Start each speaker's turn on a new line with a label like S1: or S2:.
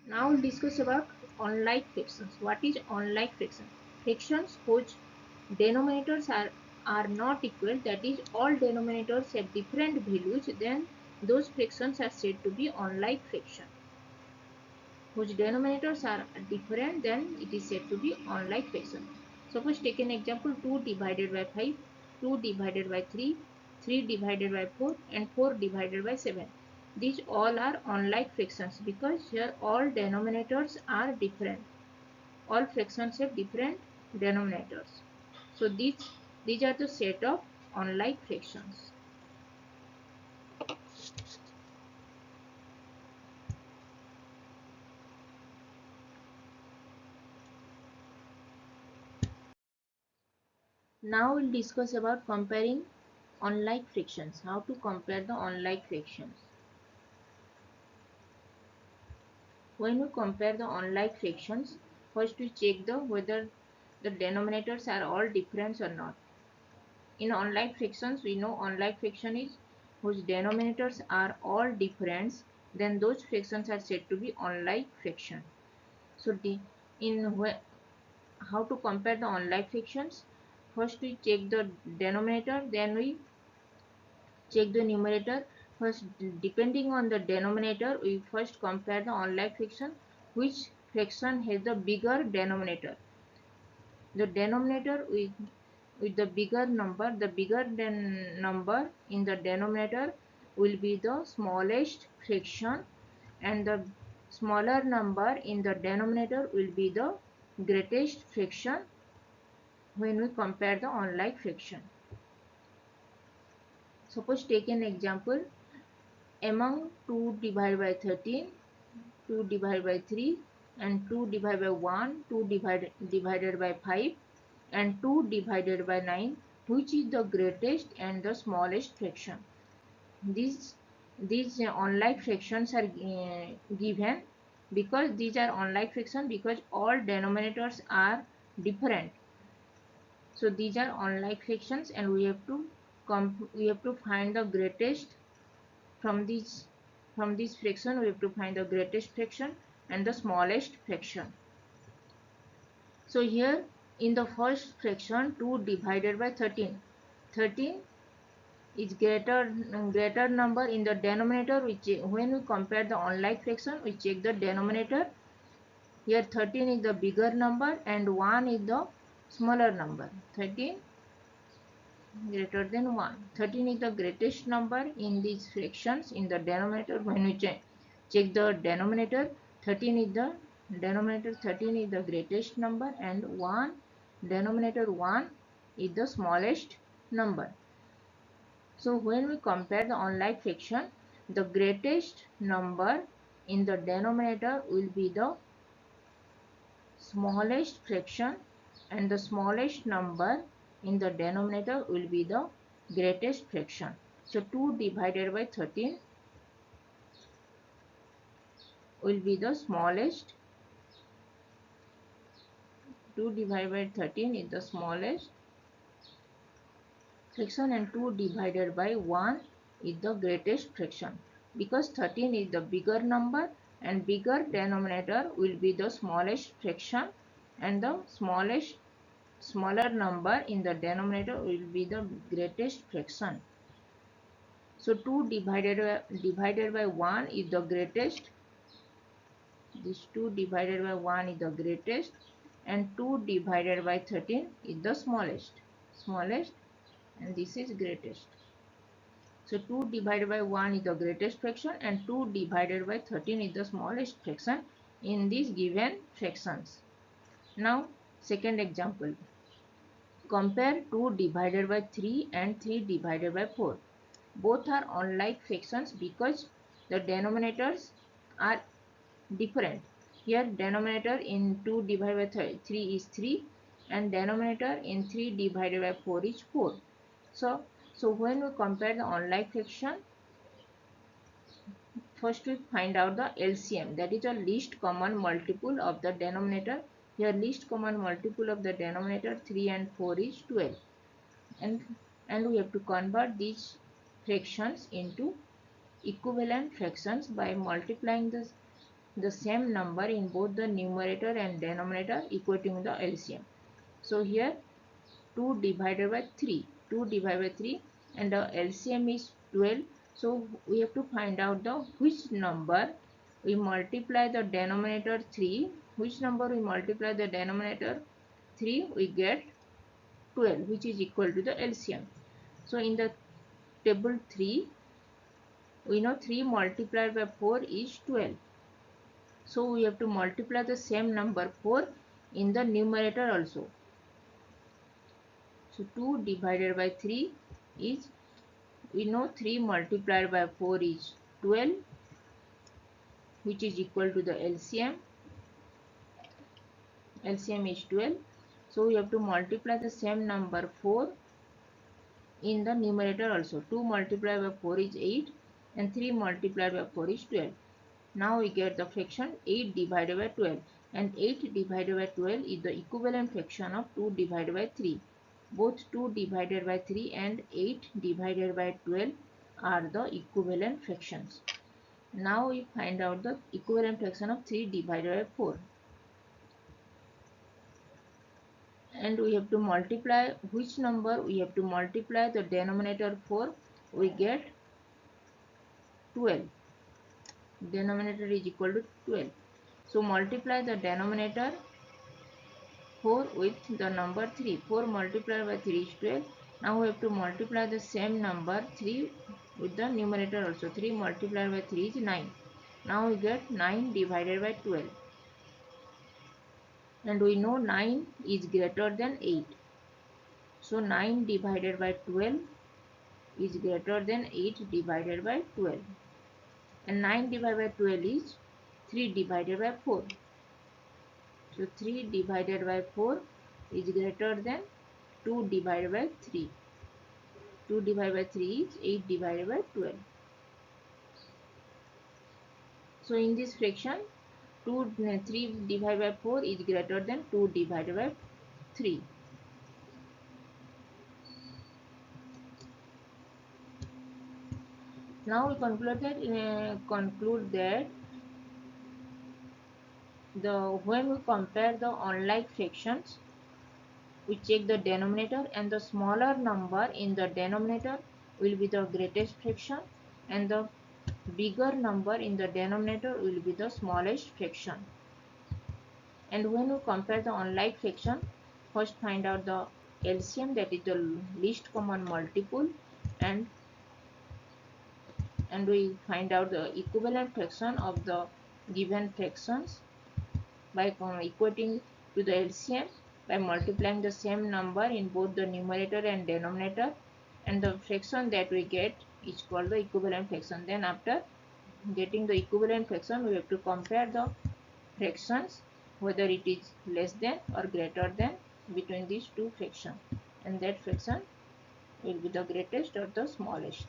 S1: Now we'll discuss about unlike fractions. What is unlike fraction? Fractions whose denominators are not equal, that is all denominators have different values, then those fractions are said to be unlike fraction. Whose denominators are different, then it is said to be unlike fraction. Suppose take an example: 2 divided by 5, 2 divided by 3, 3 divided by 4 and 4 divided by 7. These all are unlike fractions because here all denominators are different. All fractions have different denominators. So these are the set of unlike fractions. Now we'll discuss about comparing unlike fractions. How to compare the unlike fractions. When we compare the unlike fractions, first we check whether the denominators are all different or not. In unlike fractions, we know unlike fraction is whose denominators are all different, then those fractions are said to be unlike fraction. So how to compare the unlike fractions? First we check the denominator, then we check the numerator. First, depending on the denominator, we first compare the unlike fraction. Which fraction has the bigger denominator? The denominator with the bigger number, number in the denominator will be the smallest fraction, and the smaller number in the denominator will be the greatest fraction when we compare the unlike fraction. Suppose take an example: among 2 divided by 13, 2 divided by 3 and 2 divided by 1, 2 divided by 5 and 2 divided by 9, which is the greatest and the smallest fraction? These unlike fractions are given because these are unlike fractions because all denominators are different. So these are unlike fractions and we have to find the greatest from this fraction. We have to find the greatest fraction and the smallest fraction. So here in the first fraction, 2 divided by 13, 13 is greater number in the denominator. When we compare the unlike fraction, we check the denominator. Here 13 is the bigger number and 1 is the smaller number. 13 greater than 1. 13 is the greatest number in these fractions in the denominator. When we check the denominator, 13 is the greatest number and 1 denominator 1 is the smallest number. So when we compare the unlike fraction, the greatest number in the denominator will be the smallest fraction and the smallest number in the denominator will be the greatest fraction. So 2 divided by 13 will be the smallest. 2 divided by 13 is the smallest fraction and 2 divided by 1 is the greatest fraction, because 13 is the bigger number and bigger denominator will be the smallest fraction and the smaller number in the denominator will be the greatest fraction. So 2 divided by 1 is the greatest. This 2 divided by 1 is the greatest and 2 divided by 13 is the smallest and this is greatest. So 2 divided by 1 is the greatest fraction and 2 divided by 13 is the smallest fraction in these given fractions. Now second example. Compare 2 divided by 3 and 3 divided by 4. Both are unlike fractions because the denominators are different. Here denominator in 2 divided by 3 is 3 and denominator in 3 divided by 4 is 4. So when we compare the unlike fraction, first we find out the LCM, that is the least common multiple of the denominator. Here least common multiple of the denominator 3 and 4 is 12, and we have to convert these fractions into equivalent fractions by multiplying the same number in both the numerator and denominator equating the LCM. So here 2 divided by 3, 2 divided by 3, and the LCM is 12. So we have to find out the which number we multiply the denominator 3, which number we multiply the denominator 3, we get 12, which is equal to the LCM. So in the table 3, we know 3 multiplied by 4 is 12. So we have to multiply the same number 4 in the numerator also. So 2 divided by 3 is, we know 3 multiplied by 4 is 12, which is equal to the LCM. LCM is 12. So we have to multiply the same number 4 in the numerator also. 2 multiplied by 4 is 8 and 3 multiplied by 4 is 12. Now we get the fraction 8 divided by 12, and 8 divided by 12 is the equivalent fraction of 2 divided by 3. Both 2 divided by 3 and 8 divided by 12 are the equivalent fractions. Now we find out the equivalent fraction of 3 divided by 4. And we have to multiply which number? We have to multiply the denominator 4. We get 12. Denominator is equal to 12. So multiply the denominator 4 with the number 3. 4 multiplied by 3 is 12. Now we have to multiply the same number 3 with the numerator also. 3 multiplied by 3 is 9. Now we get 9 divided by 12. And we know 9 is greater than 8. So 9 divided by 12 is greater than 8 divided by 12. And 9 divided by 12 is 3 divided by 4. So 3 divided by 4 is greater than 2 divided by 3. 2 divided by 3 is 8 divided by 12. So in this fraction, 3 divided by 4 is greater than 2 divided by 3. Now we conclude that when we compare the unlike fractions, we check the denominator, and the smaller number in the denominator will be the greatest fraction, and the bigger number in the denominator will be the smallest fraction. And when we compare the unlike fraction, first find out the LCM, that is the least common multiple, and we find out the equivalent fraction of the given fractions by equating to the LCM by multiplying the same number in both the numerator and denominator, and the fraction that we get is called the equivalent fraction. Then after getting the equivalent fraction, we have to compare the fractions, whether it is less than or greater than between these two fractions, and that fraction will be the greatest or the smallest.